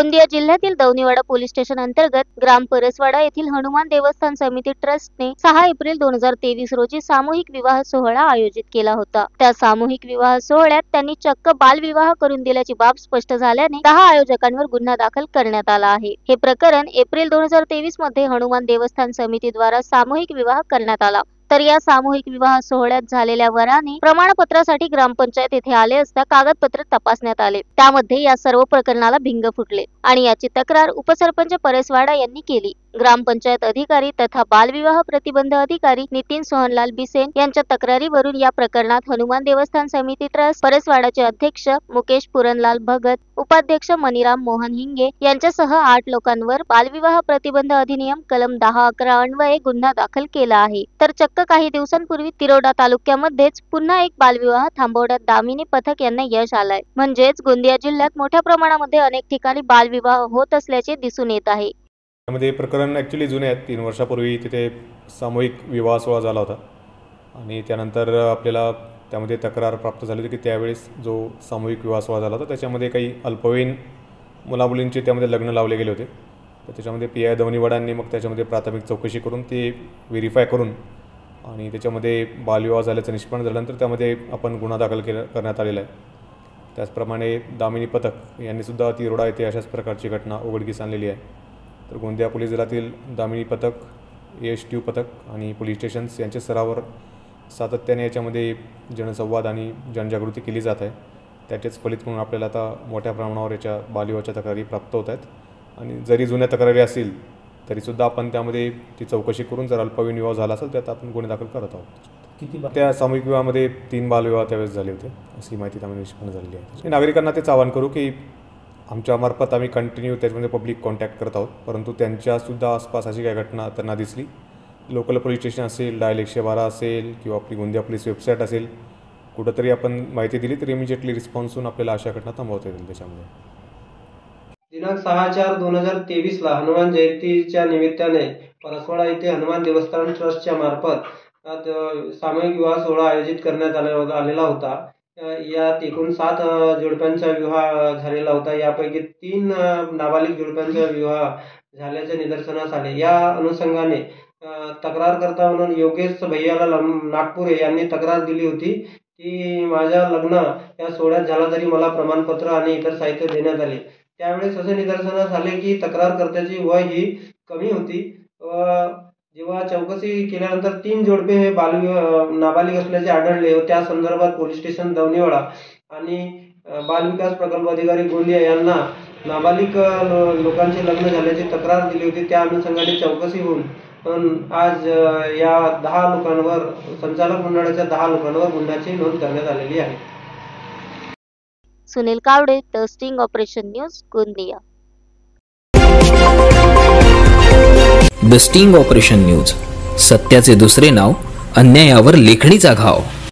गोंदिया जिल्ह्यातील दौनीवाडा police station अंतर्गत ग्राम परसवाडा येथील हनुमान देवस्थान समिती ट्रस्टने 6 एप्रिल 2023 रोजी सामूहिक विवाह सोहळा आयोजित केला होता। त्या सामूहिक विवाह सोहळ्यात त्यांनी चक्क बालविवाह करून दिल्याची बाब स्पष्ट झाल्याने 10 आयोजकांवर गुन्हा दाखल करण्यात आला आहे। हे प्रकरण एप्रिल 2023 मध्ये हनुमान देवस्थान समितीद्वारा सामूहिक विवाह करण्यात आला। तर या सामूहिक विवाह सोहळ्यात झालेल्या वराने प्रमाणपत्रासाठी ग्रामपंचायत येथे आले असता कागदपत्र तपासण्यात आले। त्यामध्ये या सर्व प्रकरणाला भिंग फुटले आणि याची तक्रार उपसरपंच परसवाडा यांनी केली। ग्रामपंचायत अधिकारी तथा बालविवाह प्रतिबंध अधिकारी नितीन सोहनलाल बिसेन यांच्या तक्रारीवरून या प्रकरणात हनुमान देवस्थान समिती ट्रस्ट परसवाडाचे अध्यक्ष मुकेश पुरनलाल भगत, उपाध्यक्ष मनीराम मोहन हिंगे यांच्यासह 8 लोकांवर बालविवाह प्रतिबंध अधिनियम कलम 10-11 अन्वये गुन्हा दाखल केला आहे। तर चक्क काही दिवसांपूर्वी तिरोडा तालुक्यामध्येच पुन्हा एक बालविवाह थांबवण्यात दामिनी पथक यांना यश आलंय। म्हणजेच गोंदिया जिल्ह्यात मोठ्या प्रमाणामध्ये अनेक ठिकाणी बालविवाह होत असल्याचे दिसून येत आहे। त्यामध्ये प्रकरण ॲक्च्युली जुने आहेत। 3 वर्षापूर्वी तिथे सामूहिक विवाह सोहळा झाला होता आणि त्यानंतर आपल्याला त्यामध्ये तक्रार प्राप्त झाली होती की त्यावेळेस जो सामूहिक विवाह सोहळा झाला होता त्याच्यामध्ये काही अल्पवयीन मुलामुलींचे त्यामध्ये लग्न लावले गेले होते। तर त्याच्यामध्ये PI दौनीवाडांनी मग त्याच्यामध्ये प्राथमिक चौकशी करून ते व्हेरीफाय करून आणि त्याच्यामध्ये बालविवाह झाल्याचं निष्पन्न झाल्यानंतर त्यामध्ये आपण गुन्हा दाखल करण्यात आलेला आहे। त्याचप्रमाणे दामिनी पथक यांनीसुद्धा तिरोडा येथे अशाच प्रकारची घटना उघडकीस आणलेली आहे। तर गोंदिया पोलीस दलातील दामिनी पथक, ASTU पथक आणि पोलीस स्टेशन्स यांच्या स्तरावर सातत्याने याच्यामध्ये जनसंवाद आणि जनजागृती केली जात आहे। त्याचेच फलित म्हणून आपल्याला आता मोठ्या प्रमाणावर याच्या बालविवाहाच्या तक्रारी प्राप्त होत आहेत आणि जरी जुन्या तक्रारी असतील तरीसुद्धा आपण त्यामध्ये ती चौकशी करून जर अल्पवयीन विवाह झाला असेल त्यात आपण गुन्हे दाखल करत आहोत। त्या सामूहिक विवाहामध्ये 3 बालविवाह त्यावेळेस झाले होते अशी माहिती त्यामध्ये निष्पन्न झालेली आहे। नागरिकांना तेच आवाहन करू की आमच्यामार्फत आम्ही कंटिन्यू त्याच्यामध्ये पब्लिक कॉन्टॅक्ट करत आहोत, परंतु त्यांच्यासुद्धा आसपास अशी काही घटना त्यांना दिसली, लोकल पोलीस स्टेशन असेल, डायल 112 असेल किंवा आपली गोंदिया पोलीस वेबसाईट असेल, कुठंतरी आपण माहिती दिली तर इमिजिएटली रिस्पॉन्स होऊन आपल्याला अशा घटना थांबवता येतील। त्याच्यामध्ये दिनांक 6/4/2023 हनुमान जयंतीच्या निमित्ताने परसवाडा येथे हनुमान देवस्थान ट्रस्टच्या मार्फत सामूहिक विवाह सोहळा आयोजित करण्यात आलेला होता। यात एकूण 7 जोडप्यांचा विवाह झालेला होता। यापैकी 3 नाबालिग जोडप्यांचा विवाह झाल्याचे निदर्शनास आले। या अनुषंगाने तक्रारकर्ता म्हणून योगेश भैयाला नागपुरे यांनी तक्रार दिली होती की माझ्या लग्न या सोहळ्यात झाला तरी मला प्रमाणपत्र आणि इतर साहित्य देण्यात आले। त्यावेळेस असे निदर्शनास आले की तक्रारकर्त्याची वय ही कमी होती। जेव्हा चौकशी केल्यानंतर 3 जोडपे हे नाबालिग असल्याचे आढळले व त्या संदर्भात पोलीस स्टेशन दौनीवाडा आणि बालविकास प्रकल्प अधिकारी गोंदिया यांना नाबालिग लोकांचे लग्न झाल्याची तक्रार दिली होती। त्या अनुषंगाने चौकशी होऊन आज या 10 लोकांवर संचालक मंडळाच्या 10 लोकांवर गुन्ह्याची नोंद करण्यात आलेली आहे। Sunil Kawade, the sting operation news, Gondia. The sting operation news, सत्याचे दुसरे नाव, अन्यायावर लेखणीचा घाव।